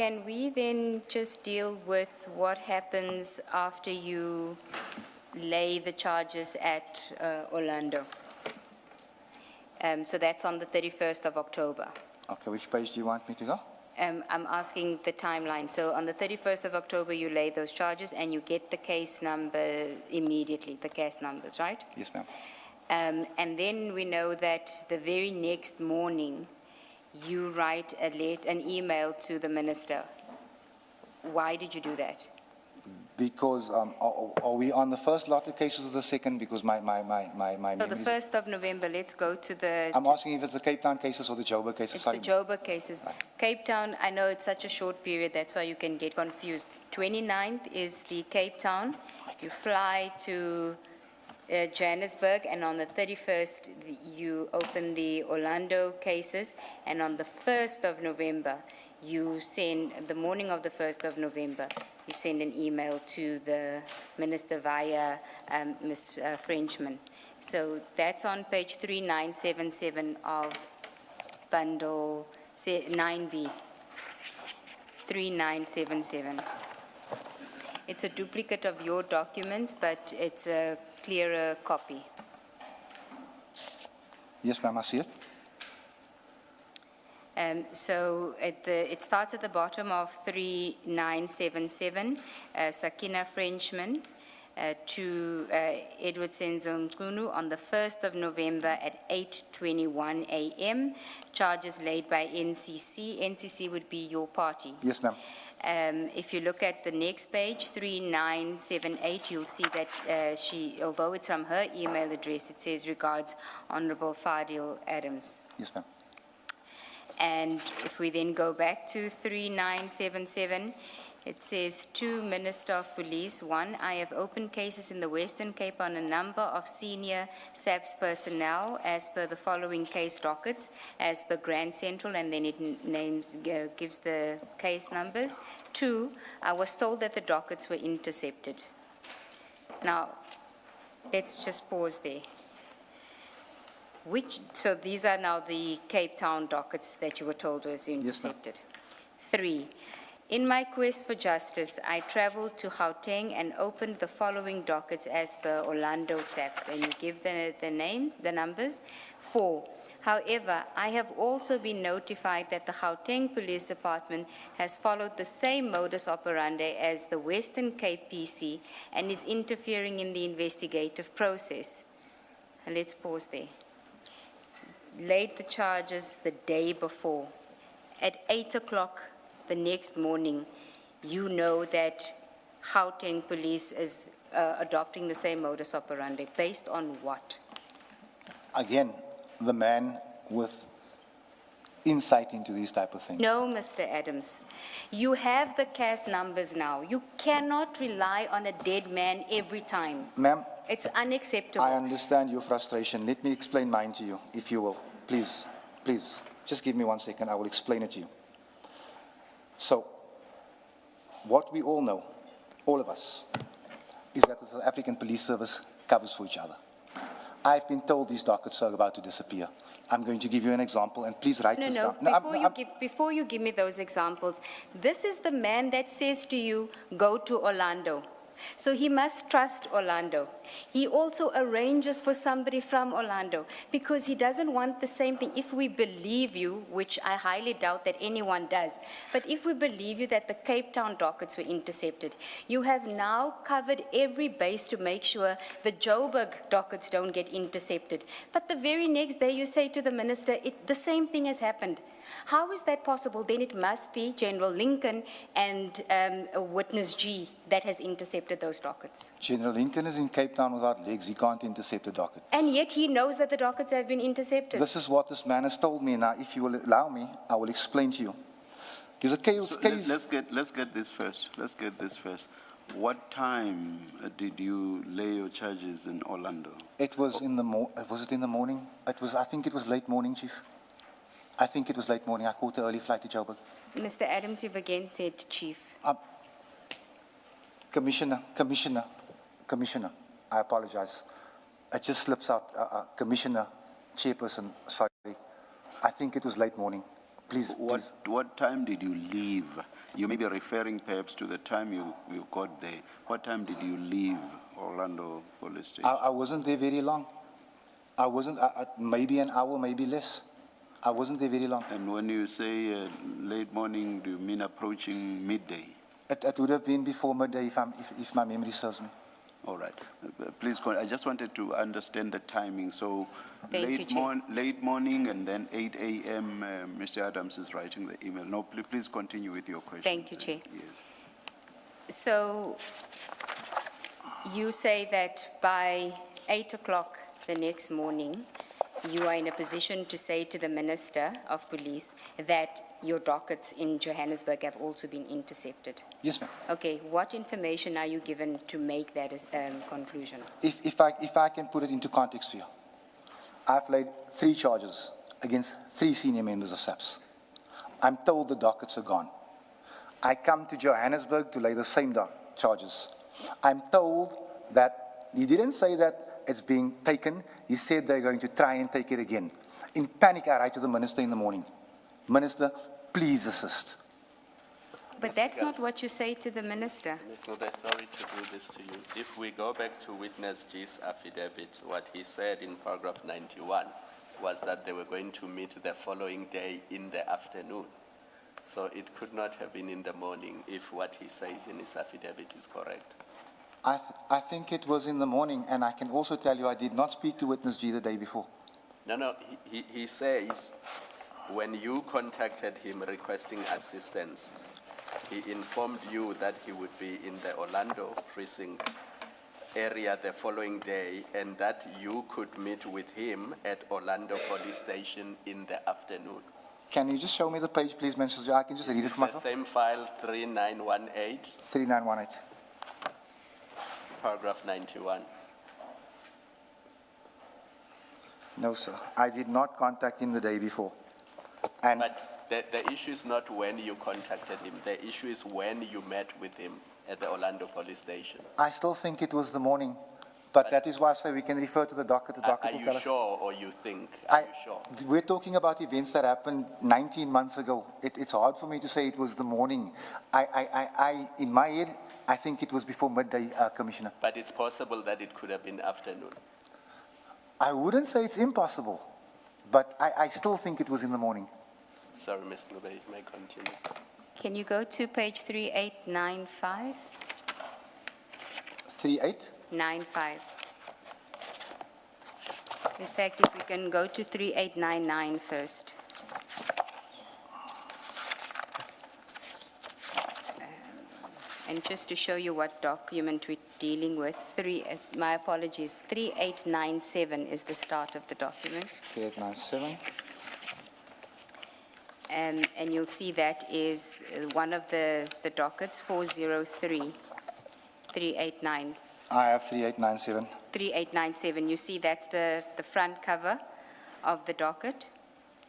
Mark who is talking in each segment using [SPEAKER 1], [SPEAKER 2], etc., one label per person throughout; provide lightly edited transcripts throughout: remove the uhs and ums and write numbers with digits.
[SPEAKER 1] Can we then just deal with what happens after you lay the charges at Orlando? So that's on the 31st of October.
[SPEAKER 2] Okay, which page do you want me to go?
[SPEAKER 1] I'm asking the timeline. So on the 31st of October, you lay those charges and you get the case number immediately, the case numbers, right?
[SPEAKER 2] Yes, ma'am.
[SPEAKER 1] And then we know that the very next morning, you write an email to the minister. Why did you do that?
[SPEAKER 2] Because, are we on the first lot of cases or the second? Because my
[SPEAKER 1] So
[SPEAKER 2] memory
[SPEAKER 1] the
[SPEAKER 2] is-
[SPEAKER 1] 1st of November, let's go to the...
[SPEAKER 2] I'm asking if it's the Cape Town cases or the Joburg cases.
[SPEAKER 1] It's
[SPEAKER 2] Sorry.
[SPEAKER 1] the Joburg cases. Cape Town, I know it's such a short period, that's why you can get confused. 29th is the Cape Town. You fly to Johannesburg, and on the 31st, you open the Orlando cases, and on the 1st of November, you send, the morning of the 1st of November, you send an email to the minister via Ms. Frenchman. So that's on page 3977 of bundle 9B, 3977. It's a duplicate of your documents, but it's a clearer copy.
[SPEAKER 2] Yes, ma'am, I see it.
[SPEAKER 1] So it starts at the bottom of 3977, Sakina Frenchman to Edward Senzongunu on the 1st of November at 8:21 a.m. Charges laid by NCC. NCC would be your party.
[SPEAKER 2] Yes, ma'am.
[SPEAKER 1] If you look at the next page, 3978, you'll see that although it's from her email address, it says regards Honorable Fadiel Adams.
[SPEAKER 2] Yes, ma'am.
[SPEAKER 1] And if we then go back to 3977, it says to Minister of Police, 1, I have opened cases in the Western Cape on a number of senior SAPS personnel as per the following case dockets, as per Grand Central, and then it gives the case numbers. 2, I was told that the dockets were intercepted. Now, let's just pause there. So these are now the Cape Town dockets that you were told was intercepted. 3, in my quest for justice, I traveled to Gauteng and opened the following dockets as per Orlando SAPS, and you give the numbers. 4, however, I have also been notified that the Gauteng Police Department has followed the same modus operandi as the Western Cape PC and is interfering in the investigative process. And let's pause there. Laid the charges the day before. At 8 o'clock the next morning, you know that Gauteng Police is adopting the same modus operandi. Based on what?
[SPEAKER 2] Again, the man with insight into these type of things.
[SPEAKER 1] No, Mr. Adams. You have the cast numbers now. You cannot rely on a dead man every time.
[SPEAKER 2] Ma'am,
[SPEAKER 1] It's unacceptable.
[SPEAKER 2] I understand your frustration. Let me explain mine to you, if you will. Please, please, just give me 1 second. I will explain it to you. So, what we all know, all of us, is that the South African Police Service covers for each other. I've been told these dockets are about to disappear. I'm going to give you an example, and please write this down.
[SPEAKER 1] Before you give me those examples, this is the man that says to you, go to Orlando. So he must trust Orlando. He also arranges for somebody from Orlando because he doesn't want the same thing. If we believe you, which I highly doubt that anyone does, but if we believe you that the Cape Town dockets were intercepted, you have now covered every base to make sure the Joburg dockets don't get intercepted. But the very next day you say to the minister, the same thing has happened. How is that possible? Then it must be General Lincoln and Witness G that has intercepted those dockets.
[SPEAKER 2] General Lincoln is in Cape Town without legs. He can't intercept a docket.
[SPEAKER 1] And yet he knows that the dockets have been intercepted.
[SPEAKER 2] This is what this man has told me. Now, if you will allow me, I will explain to you. There's a case.
[SPEAKER 3] Let's get this first. Let's get this first. What time did you lay your charges in Orlando?
[SPEAKER 2] It was in the was it in the morning? I think it was late morning, Chief. I think it was late morning. I caught the early flight to Joburg.
[SPEAKER 1] Mr. Adams, you've again said Chief.
[SPEAKER 2] Commissioner, I apologize. It just slips out. Commissioner, Chairperson, sorry. I think it was late morning. please.
[SPEAKER 3] What time did you leave? You may be referring perhaps to the time you got there. What time did you leave Orlando Police Station?
[SPEAKER 2] I wasn't there very long. I wasn't, maybe an hour, maybe less. I wasn't there very long.
[SPEAKER 3] And when you say late morning, do you mean approaching midday?
[SPEAKER 2] It would have been before midday if my memory serves me.
[SPEAKER 3] All right. Please, I just wanted to understand the timing. So
[SPEAKER 1] Thank you,
[SPEAKER 3] late morning and then 8 a.m., Mr. Adams is writing the email. No, please continue with your question.
[SPEAKER 1] Thank you, Chair.
[SPEAKER 3] Yes.
[SPEAKER 1] So you say that by 8 o'clock the next morning, you are in a position to say to the Minister of Police that your dockets in Johannesburg have also been intercepted.
[SPEAKER 2] Yes, ma'am.
[SPEAKER 1] Okay, what information are you given to make that conclusion?
[SPEAKER 2] If I can put it into context for you, I've laid 3 charges against 3 senior members of SAPS. I'm told the dockets are gone. I come to Johannesburg to lay the same charges. I'm told that he didn't say that it's being taken. He said they're going to try and take it again. In panic, I write to the Minister in the morning. Minister, please assist.
[SPEAKER 1] But that's not what you say to the Minister.
[SPEAKER 4] Ms. Nube, sorry to do this to you. If we go back to witness G's affidavit, what he said in paragraph 91 was that they were going to meet the following day in the afternoon. So it could not have been in the morning if what he says in his affidavit is correct.
[SPEAKER 2] I think it was in the morning, and I can also tell you I did not speak to witness G the day before.
[SPEAKER 4] No, he says when you contacted him requesting assistance, he informed you that he would be in the Orlando precinct area the following day and that you could meet with him at Orlando Police Station in the afternoon.
[SPEAKER 2] Can you just show me the page, please, Mr. J? I can just read it for myself.
[SPEAKER 4] The same file, 3918,
[SPEAKER 2] 3918.
[SPEAKER 4] paragraph 91.
[SPEAKER 2] No, sir. I did not contact him the day before. And
[SPEAKER 4] But the issue is not when you contacted him. The issue is when you met with him at the Orlando Police Station.
[SPEAKER 2] I still think it was the morning. But that is why I say we can refer to the docket. The docket
[SPEAKER 4] Are
[SPEAKER 2] will tell
[SPEAKER 4] you
[SPEAKER 2] us.
[SPEAKER 4] sure or you think? Are you sure?
[SPEAKER 2] We're talking about events that happened 19 months ago. It's hard for me to say it was the morning. In my head, I think it was before midday, Commissioner.
[SPEAKER 4] But it's possible that it could have been afternoon.
[SPEAKER 2] I wouldn't say it's impossible, but I still think it was in the morning.
[SPEAKER 4] Sorry, Ms. Nube, you may continue.
[SPEAKER 1] Can you go to page 3895?
[SPEAKER 2] 38?
[SPEAKER 1] 95. In fact, if we can go to 3899 first. And just to show you what document we're dealing with, my apologies, 3897 is the start of the document.
[SPEAKER 2] 3897.
[SPEAKER 1] And you'll see that is one of the dockets, 403, 389.
[SPEAKER 2] I have 3897.
[SPEAKER 1] 3897, you see that's the front cover of the docket.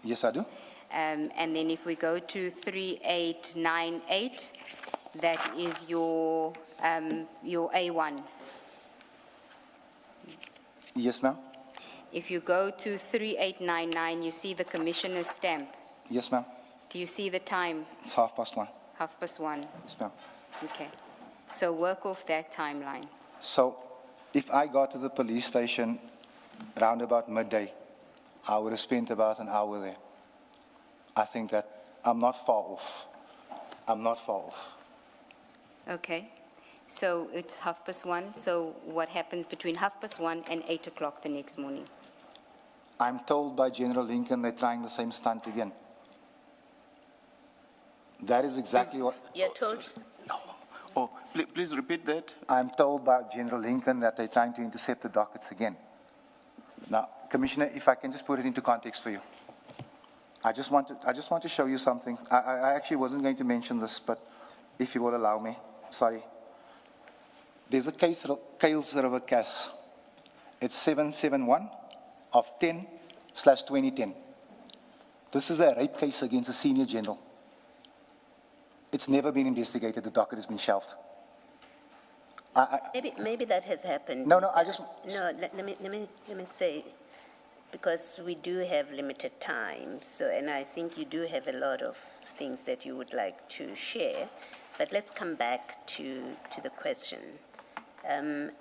[SPEAKER 2] Yes, I do.
[SPEAKER 1] And then if we go to 3898, that is your A1.
[SPEAKER 2] Yes, ma'am.
[SPEAKER 1] If you go to 3899, you see the commissioner's stamp.
[SPEAKER 2] Yes, ma'am.
[SPEAKER 1] Do you see the time?
[SPEAKER 2] It's 1:30.
[SPEAKER 1] 1:30.
[SPEAKER 2] Yes, ma'am.
[SPEAKER 1] Okay. So work off that timeline.
[SPEAKER 2] So, if I got to the police station round about midday, I would have spent about an hour there. I think that I'm not far off. I'm not far off.
[SPEAKER 1] Okay. So it's 1:30. So what happens between 1:30 and 8 o'clock the next morning?
[SPEAKER 2] I'm told by General Lincoln they're trying the same stunt again. That is exactly what
[SPEAKER 5] You're told,
[SPEAKER 3] Oh, please repeat that.
[SPEAKER 2] I'm told by General Lincoln that they're trying to intercept the dockets again. Now, Commissioner, if I can just put it into context for you. I just want to show you something. I actually wasn't going to mention this, but if you will allow me, sorry. There's a case, Kales River case. It's 771 of 10/2010. This is a rape case against a senior general. It's never been investigated. The docket has been shelved.
[SPEAKER 5] maybe that has happened.
[SPEAKER 2] No, I just...
[SPEAKER 5] No, let me say, because we do have limited time, so, and I think you do have a lot of things that you would like to share, but let's come back to the question.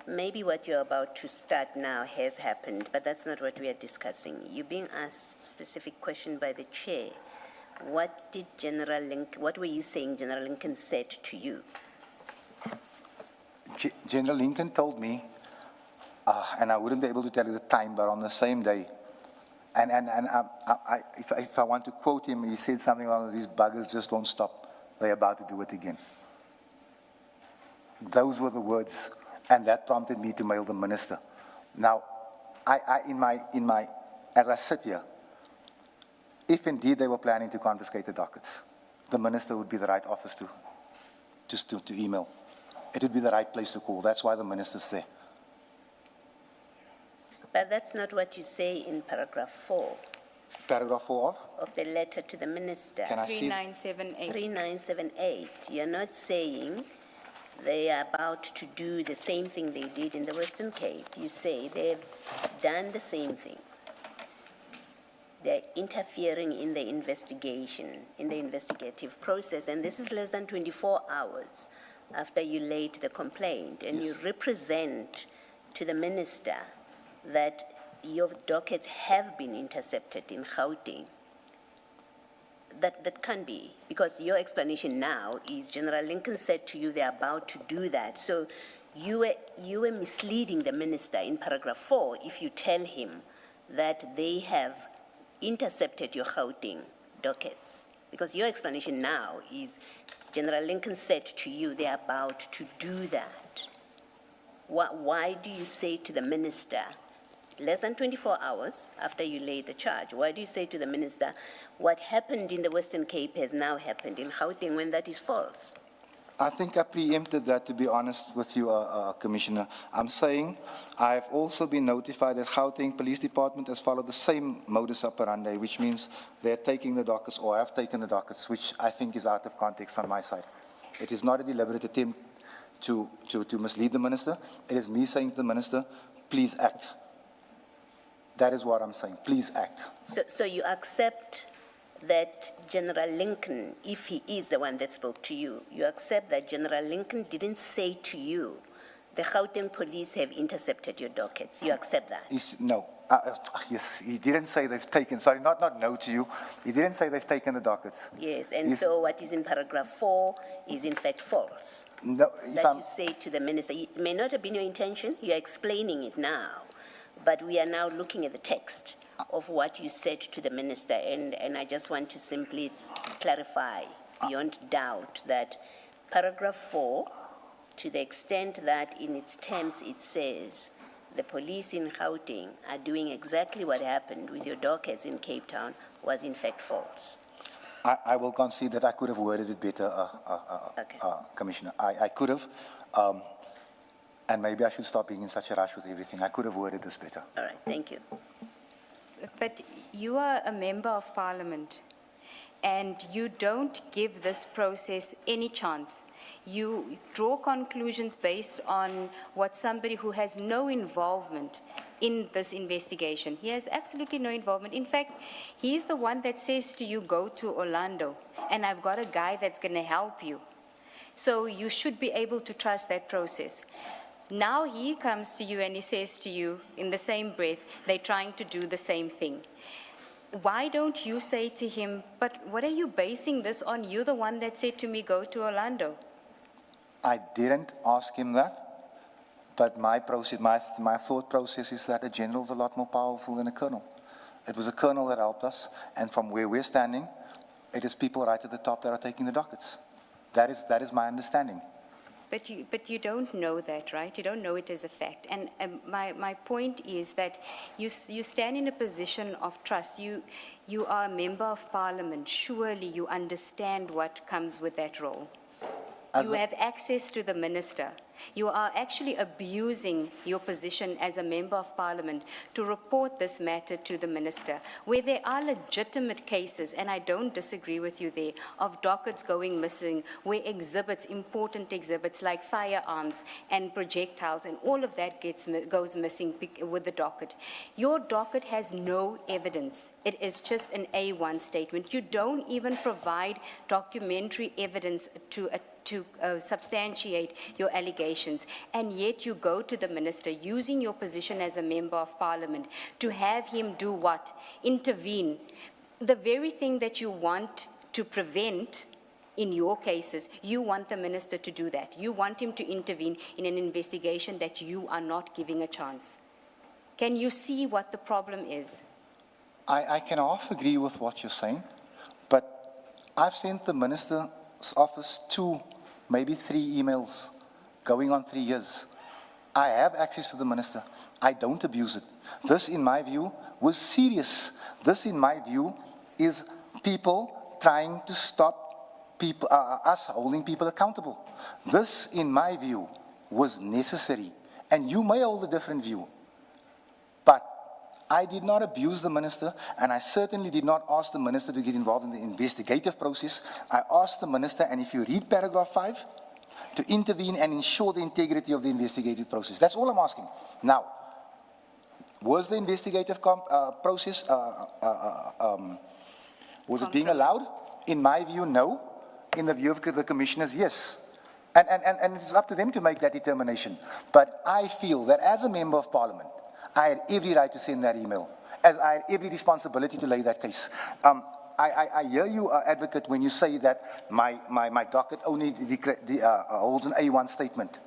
[SPEAKER 5] Maybe what you're about to start now has happened, but that's not what we are discussing. You're being asked a specific question by the chair. What were you saying General Lincoln said to you?
[SPEAKER 2] General Lincoln told me, and I wouldn't be able to tell you the time, but on the same day, if I want to quote him, he said something along these buggers just won't stop. They're about to do it again. Those were the words, and that prompted me to mail the minister. Now, as I sit here, if indeed they were planning to confiscate the dockets, the minister would be the right office to email. It would be the right place to call. That's why the minister's there.
[SPEAKER 5] But that's not what you say in paragraph 4.
[SPEAKER 2] Paragraph 4 of?
[SPEAKER 5] Of the letter to the minister.
[SPEAKER 2] Can I see?
[SPEAKER 1] 3978.
[SPEAKER 5] 3978. You're not saying they are about to do the same thing they did in the Western Cape. You say they've done the same thing. They're interfering in the investigation, in the investigative process, and this is less than 24 hours after you laid the complaint, and you represent to the minister that your dockets have been intercepted in Gauteng. That can't be, because your explanation now is General Lincoln said to you they're about to do that. So you were misleading the minister in paragraph 4 if you tell him that they have intercepted your Gauteng dockets, because your explanation now is General Lincoln said to you they're about to do that. Why do you say to the minister, less than 24 hours after you laid the charge, why do you say to the minister, what happened in the Western Cape has now happened in Gauteng, when that is false?
[SPEAKER 2] I think I preempted that, to be honest with you, Commissioner. I'm saying I've also been notified that Gauteng Police Department has followed the same modus operandi, which means they're taking the dockets or have taken the dockets, which I think is out of context on my side. It is not a deliberate attempt to mislead the minister. It is me saying to the minister, please act. That is what I'm saying. Please act.
[SPEAKER 5] So you accept that General Lincoln, if he is the one that spoke to you, you accept that General Lincoln didn't say to you, the Gauteng police have intercepted your dockets. You accept that?
[SPEAKER 2] No. Yes, he didn't say they've taken, sorry, not no to you. He didn't say they've taken the dockets.
[SPEAKER 5] Yes, and so what is in paragraph 4 is in fact false.
[SPEAKER 2] No,
[SPEAKER 5] that you say to the minister, it may not have been your intention, you're explaining it now, but we are now looking at the text of what you said to the minister, and I just want to simply clarify beyond doubt that paragraph 4, to the extent that in its terms it says the police in Gauteng are doing exactly what happened with your dockets in Cape Town, was in fact false.
[SPEAKER 2] I will concede that I could have worded it better,
[SPEAKER 5] Okay.
[SPEAKER 2] Commissioner. I could have, and maybe I should stop being in such a rush with everything. I could have worded this better.
[SPEAKER 5] All right, thank you.
[SPEAKER 1] But you are a member of parliament, and you don't give this process any chance. You draw conclusions based on what somebody who has no involvement in this investigation. He has absolutely no involvement. In fact, he's the one that says to you, go to Orlando, and I've got a guy that's going to help you. So you should be able to trust that process. Now he comes to you and he says to you in the same breath, they're trying to do the same thing. Why don't you say to him, but what are you basing this on? You're the one that said to me, go to Orlando.
[SPEAKER 2] I didn't ask him that, but my process, my thought process is that a general is a lot more powerful than a colonel. It was a colonel that helped us, and from where we're standing, it is people right at the top that are taking the dockets. That is my understanding.
[SPEAKER 1] But you don't know that, right? You don't know it as a fact. And my point is that you stand in a position of trust. You are a member of parliament. Surely you understand what comes with that role. You have access to the minister. You are actually abusing your position as a member of parliament to report this matter to the minister, where there are legitimate cases, and I don't disagree with you there, of dockets going missing, where exhibits, important exhibits like firearms and projectiles and all of that goes missing with the docket. Your docket has no evidence. It is just an A1 statement. You don't even provide documentary evidence to substantiate your allegations, and yet you go to the minister using your position as a member of parliament to have him do what? Intervene. The very thing that you want to prevent in your cases, you want the minister to do that. You want him to intervene in an investigation that you are not giving a chance. Can you see what the problem is?
[SPEAKER 2] I can half agree with what you're saying, but I've sent the minister's office 2, maybe 3 emails going on 3 years. I have access to the minister. I don't abuse it. This, in my view, was serious. This, in my view, is people trying to stop people, us holding people accountable. This, in my view, was necessary. And you may hold a different view. But I did not abuse the minister, and I certainly did not ask the minister to get involved in the investigative process. I asked the minister, and if you read paragraph 5, to intervene and ensure the integrity of the investigative process. That's all I'm asking. Now, was the investigative process, was it being allowed? In my view, no. In the view of the commissioners, yes. And it's up to them to make that determination. But I feel that as a member of parliament, I had every right to send that email, as I had every responsibility to lay that case. I hear you, Advocate, when you say that my docket only holds an A1 statement.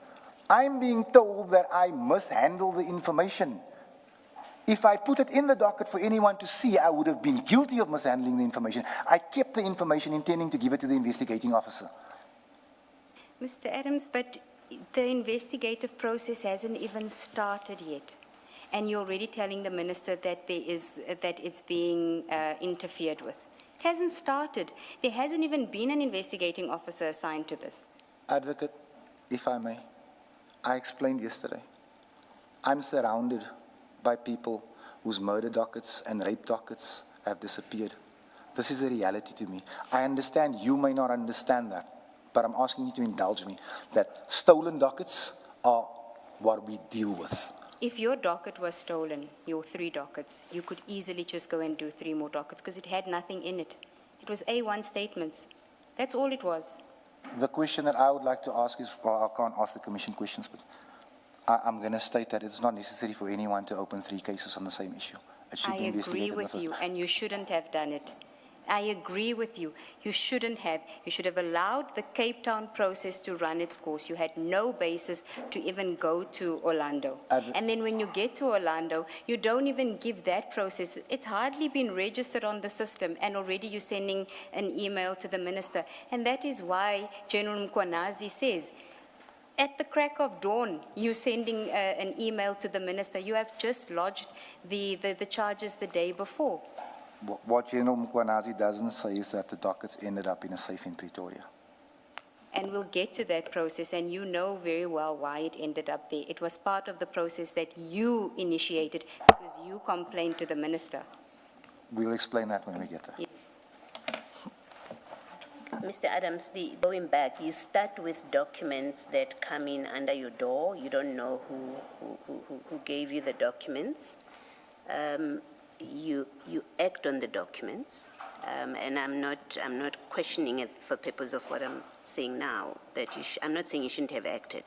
[SPEAKER 2] I'm being told that I must handle the information. If I put it in the docket for anyone to see, I would have been guilty of mishandling the information. I kept the information intending to give it to the investigating officer.
[SPEAKER 1] Mr. Adams, but the investigative process hasn't even started yet. And you're already telling the minister that that it's being interfered with. It hasn't started. There hasn't even been an investigating officer assigned to this.
[SPEAKER 2] Advocate, if I may, I explained yesterday. I'm surrounded by people whose murder dockets and rape dockets have disappeared. This is a reality to me. I understand you may not understand that, but I'm asking you to indulge me that stolen dockets are what we deal with.
[SPEAKER 1] If your docket was stolen, your 3 dockets, you could easily just go and do 3 more dockets because it had nothing in it. It was A1 statements. That's all it was.
[SPEAKER 2] The question that I would like to ask is, well, I can't ask the commission questions, but I'm going to state that it's not necessary for anyone to open 3 cases on the same issue. It should be investigated in the first.
[SPEAKER 1] I agree with you, and you shouldn't have done it. I agree with you. You shouldn't have. You should have allowed the Cape Town process to run its course. You had no basis to even go to Orlando. And then when you get to Orlando, you don't even give that process. It's hardly been registered on the system, and already you're sending an email to the minister. And that is why General Mkwanazi says, at the crack of dawn, you're sending an email to the minister. You have just lodged the charges the day before.
[SPEAKER 2] What General Mkwanazi doesn't say is that the dockets ended up in a safe in Pretoria.
[SPEAKER 1] And we'll get to that process, and you know very well why it ended up there. It was part of the process that you initiated because you complained to the minister.
[SPEAKER 2] We'll explain that when we get there.
[SPEAKER 1] Yes.
[SPEAKER 5] Mr. Adams, going back, you start with documents that come in under your door. You don't know who gave you the documents. You act on the documents, and I'm not questioning it for purpose of what I'm saying now. That I'm not saying you shouldn't have acted.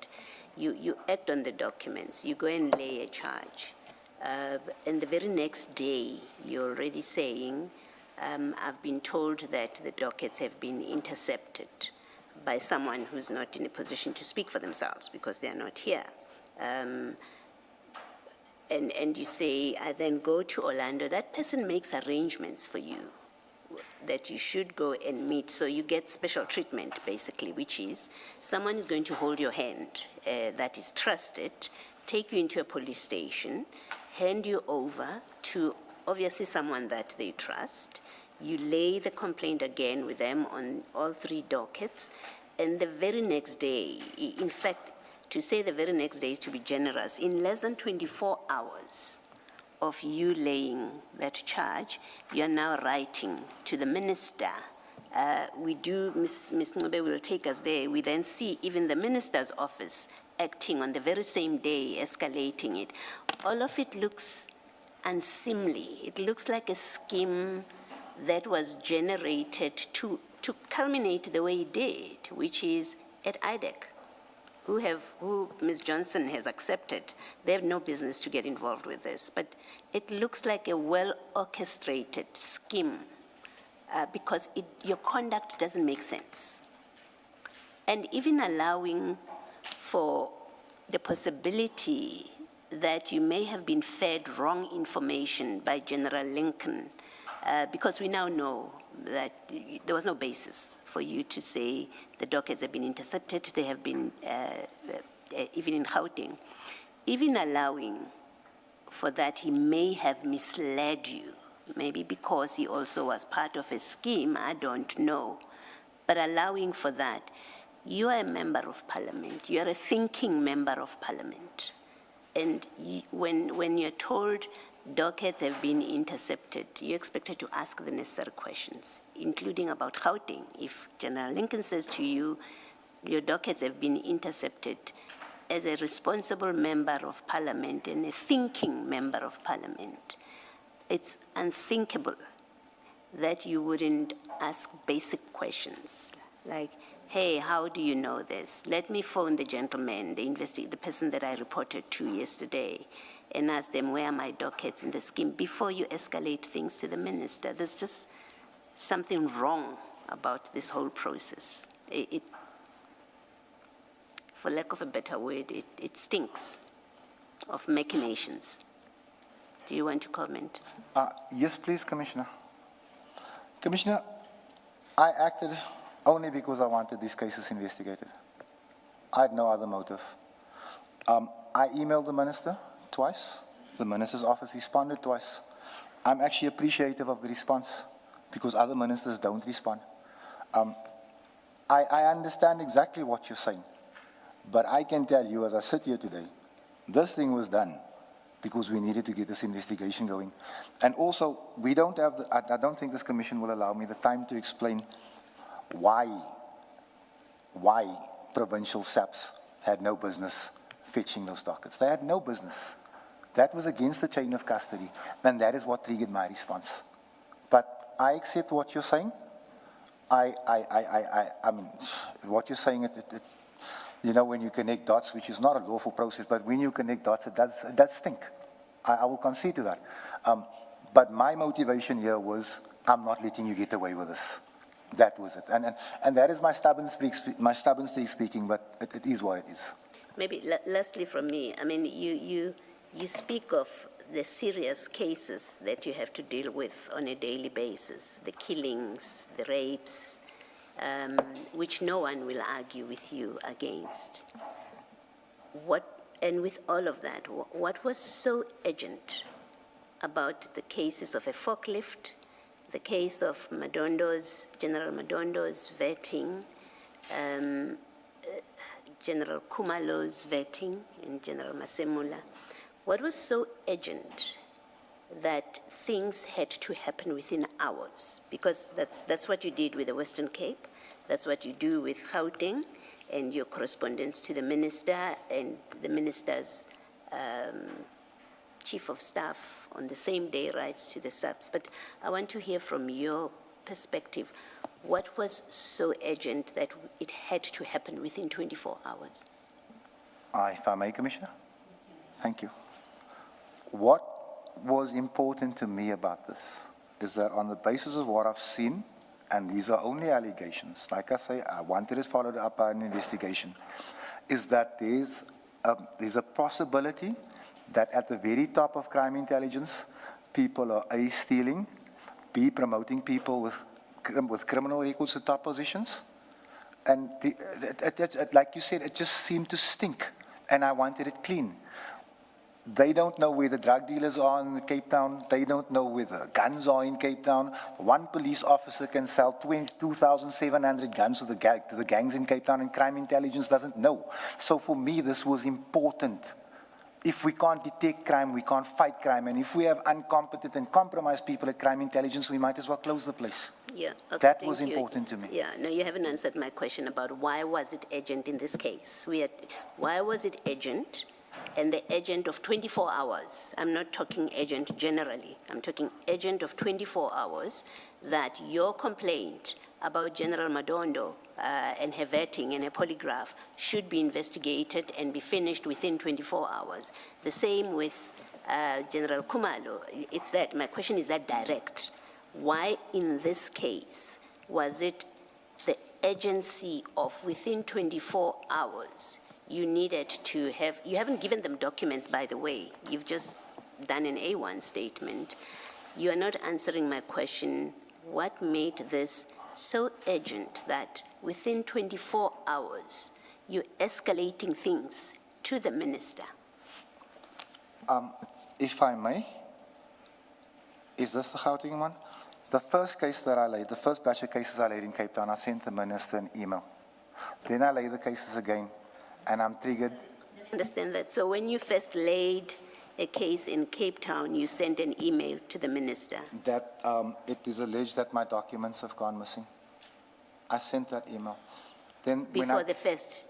[SPEAKER 5] You act on the documents. You go and lay a charge, and the very next day you're already saying, I've been told that the dockets have been intercepted by someone who's not in a position to speak for themselves because they are not here. And you say, I then go to Orlando. That person makes arrangements for you that you should go and meet. So you get special treatment, basically, which is someone is going to hold your hand that is trusted, take you into a police station, hand you over to obviously someone that they trust. You lay the complaint again with them on all 3 dockets. And the very next day, in fact, to say the very next day is to be generous. In less than 24 hours of you laying that charge, you are now writing to the minister. Ms. Ncube will take us there. We then see even the minister's office acting on the very same day, escalating it. All of it looks unseemly. It looks like a scheme that was generated to culminate the way it did, which is at IDEC, who Ms. Johnson has accepted. They have no business to get involved with this, but it looks like a well-orchestrated scheme because your conduct doesn't make sense. And even allowing for the possibility that you may have been fed wrong information by General Lincoln, because we now know that there was no basis for you to say the dockets have been intercepted, they have been, even in Gauteng. Even allowing for that, he may have misled you, maybe because he also was part of a scheme, I don't know. But allowing for that, you are a member of parliament, you are a thinking member of parliament. And when you're told dockets have been intercepted, you're expected to ask the necessary questions, including about Gauteng. If General Lincoln says to you, your dockets have been intercepted, as a responsible member of parliament and a thinking member of parliament, it's unthinkable that you wouldn't ask basic questions like, hey, how do you know this? Let me phone the gentleman, the person that I reported to yesterday, and ask them, where are my dockets in the scheme, before you escalate things to the minister. There's just something wrong about this whole process. For lack of a better word, it stinks of machinations. Do you want to comment?
[SPEAKER 2] Yes, please, Commissioner. Commissioner, I acted only because I wanted these cases investigated. I had no other motive. I emailed the minister twice. The minister's office responded twice. I'm actually appreciative of the response because other ministers don't respond. I understand exactly what you're saying, but I can tell you as I sit here today, this thing was done because we needed to get this investigation going. And also, we don't have, I don't think this commission will allow me the time to explain why provincial SAPs had no business fetching those dockets. They had no business. That was against the chain of custody, and that is what triggered my response. But I accept what you're saying. I mean, what you're saying, you know, when you connect dots, which is not a lawful process, but when you connect dots, it does stink. I will concede to that. But my motivation here was, I'm not letting you get away with this. That was it. And that is my stubborn streak speaking, but it is what it is.
[SPEAKER 5] Maybe lastly from me, I mean, you speak of the serious cases that you have to deal with on a daily basis, the killings, the rapes, which no one will argue with you against. And with all of that, what was so urgent about the cases of a forklift, the case of General Madondo's vetting, General Kumalo's vetting, and General Masemula? What was so urgent that things had to happen within hours? Because that's what you did with the Western Cape, that's what you do with Gauteng, and your correspondence to the minister and the minister's chief of staff on the same day writes to the SAPs. But I want to hear from your perspective, what was so urgent that it had to happen within 24 hours?
[SPEAKER 2] If I may, Commissioner? Thank you. What was important to me about this is that on the basis of what I've seen, and these are only allegations, like I say, I wanted it followed up by an investigation, is that there's a possibility that at the very top of crime intelligence, people are A, stealing, B, promoting people with criminal records to top positions. And like you said, it just seemed to stink, and I wanted it clean. They don't know where the drug dealers are in Cape Town. They don't know where the guns are in Cape Town. One police officer can sell 2,700 guns to the gangs in Cape Town, and crime intelligence doesn't know. So for me, this was important. If we can't detect crime, we can't fight crime. And if we have incompetent and compromised people at crime intelligence, we might as well close the place.
[SPEAKER 5] Yeah, okay,
[SPEAKER 2] That
[SPEAKER 5] thank
[SPEAKER 2] was
[SPEAKER 5] you.
[SPEAKER 2] important to me.
[SPEAKER 5] Yeah, no, you haven't answered my question about why was it urgent in this case? Why was it urgent? And the agent of 24 hours, I'm not talking agent generally, I'm talking agent of 24 hours, that your complaint about General Madondo and her vetting and a polygraph should be investigated and be finished within 24 hours. The same with General Kumalo. It's that, my question is that direct. Why in this case was it the agency of within 24 hours you needed to have, you haven't given them documents, by the way. You've just done an A1 statement. You are not answering my question. What made this so urgent that within 24 hours, you're escalating things to the minister?
[SPEAKER 2] If I may, is this the Gauteng one? The first case that I laid, the first batch of cases I laid in Cape Town, I sent the minister an email. Then I laid the cases again, and I'm triggered.
[SPEAKER 5] I understand that. So when you first laid a case in Cape Town, you sent an email to the minister.
[SPEAKER 2] That it is alleged that my documents have gone missing. I sent that email. Then
[SPEAKER 5] Before the first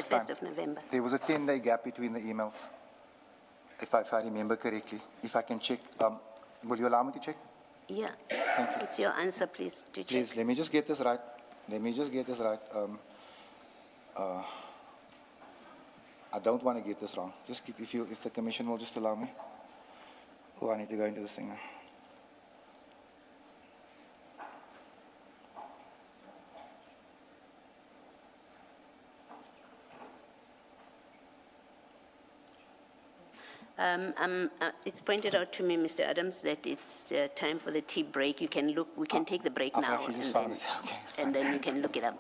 [SPEAKER 2] time,
[SPEAKER 5] of November.
[SPEAKER 2] There was a 10-day gap between the emails, if I remember correctly. If I can check, will you allow me to check?
[SPEAKER 5] Yeah.
[SPEAKER 2] Thank you.
[SPEAKER 5] It's your answer, please, to check.
[SPEAKER 2] Please, let me just get this right. I don't want to get this wrong. Just keep, if the commission will just allow me. Oh, I need to go into this thing now.
[SPEAKER 5] It's pointed out to me, Mr. Adams, that it's time for the tea break. You can look, we can take the break
[SPEAKER 2] I've
[SPEAKER 5] now,
[SPEAKER 2] actually just
[SPEAKER 5] and
[SPEAKER 2] found
[SPEAKER 5] then,
[SPEAKER 2] it. Okay, it's
[SPEAKER 5] and then you can look it up.